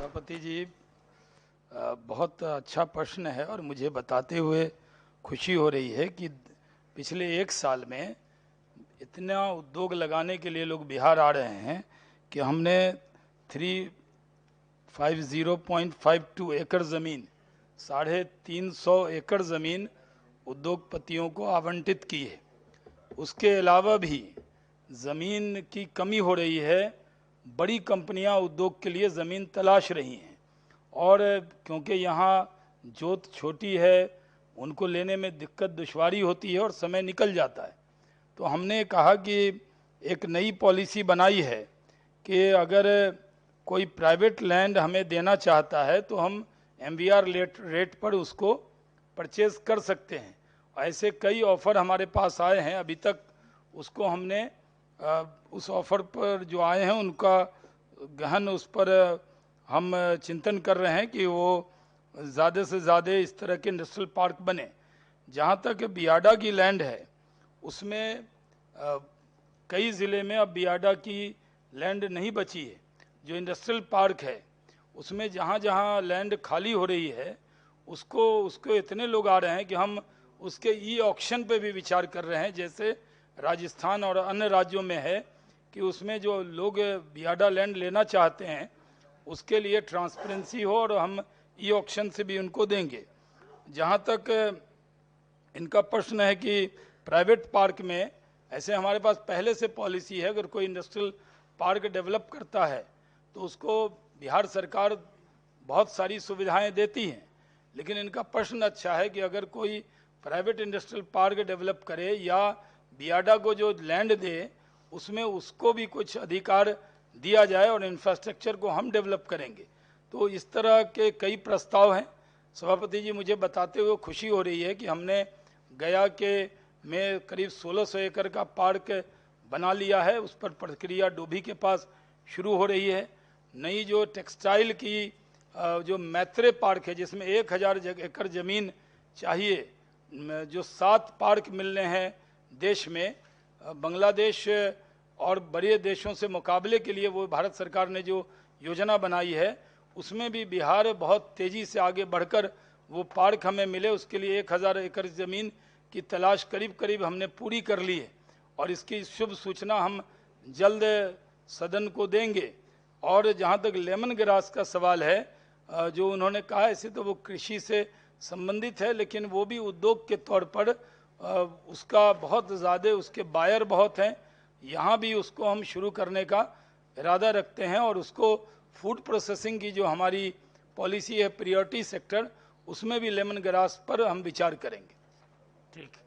सभापति जी, बहुत अच्छा प्रश्न है और मुझे बताते हुए खुशी हो रही है कि पिछले एक साल में इतना उद्योग लगाने के लिए लोग बिहार आ रहे हैं कि हमने 350.52 एकड़ ज़मीन 350 एकड़ ज़मीन उद्योगपतियों को आवंटित की है। उसके अलावा भी ज़मीन की कमी हो रही है, बड़ी कंपनियां उद्योग के लिए ज़मीन तलाश रही हैं और क्योंकि यहाँ जोत छोटी है, उनको लेने में दिक्कत दुश्वारी होती है और समय निकल जाता है। तो हमने कहा कि एक नई पॉलिसी बनाई है कि अगर कोई प्राइवेट लैंड हमें देना चाहता है तो हम एमवीआर रेट पर उसको परचेज कर सकते हैं। ऐसे कई ऑफ़र हमारे पास आए हैं, अभी तक उसको हमने उस ऑफ़र पर जो आए हैं उनका गहन उस पर हम चिंतन कर रहे हैं कि वो ज़्यादा से ज़्यादा इस तरह के इंडस्ट्रियल पार्क बने। जहाँ तक बियाडा की लैंड है, उसमें कई ज़िले में अब बियाडा की लैंड नहीं बची है। जो इंडस्ट्रियल पार्क है उसमें जहाँ जहाँ लैंड खाली हो रही है उसको इतने लोग आ रहे हैं कि हम उसके ई ऑक्शन पे भी विचार कर रहे हैं, जैसे राजस्थान और अन्य राज्यों में है कि उसमें जो लोग बियाडा लैंड लेना चाहते हैं उसके लिए ट्रांसपेरेंसी हो और हम ई ऑक्शन से भी उनको देंगे। जहाँ तक इनका प्रश्न है कि प्राइवेट पार्क में, ऐसे हमारे पास पहले से पॉलिसी है, अगर कोई इंडस्ट्रियल पार्क डेवलप करता है तो उसको बिहार सरकार बहुत सारी सुविधाएं देती हैं। लेकिन इनका प्रश्न अच्छा है कि अगर कोई प्राइवेट इंडस्ट्रियल पार्क डेवलप करे या बियाडा को जो लैंड दे उसमें उसको भी कुछ अधिकार दिया जाए और इंफ्रास्ट्रक्चर को हम डेवलप करेंगे। तो इस तरह के कई प्रस्ताव हैं। सभापति जी, मुझे बताते हुए खुशी हो रही है कि हमने गया के में करीब 1600 एकड़ का पार्क बना लिया है। उस पर प्रक्रिया डोभी के पास शुरू हो रही है। नई जो टेक्सटाइल की जो मैत्रे पार्क है जिसमें 1000 एकड़ ज़मीन चाहिए, जो 7 पार्क मिलने हैं देश में, बांग्लादेश और बड़े देशों से मुकाबले के लिए वो भारत सरकार ने जो योजना बनाई है उसमें भी बिहार बहुत तेज़ी से आगे बढ़कर वो पार्क हमें मिले, उसके लिए 1000 एकड़ ज़मीन की तलाश करीब करीब हमने पूरी कर ली है और इसकी शुभ सूचना हम जल्द सदन को देंगे। और जहाँ तक लेमन ग्रास का सवाल है, जो उन्होंने कहा, ऐसे तो वो कृषि से संबंधित है लेकिन वो भी उद्योग के तौर पर उसका बहुत ज़्यादा, उसके बायर बहुत हैं। यहाँ भी उसको हम शुरू करने का इरादा रखते हैं और उसको फूड प्रोसेसिंग की जो हमारी पॉलिसी है, प्रायोरिटी सेक्टर, उसमें भी लेमन ग्रास पर हम विचार करेंगे। ठीक है।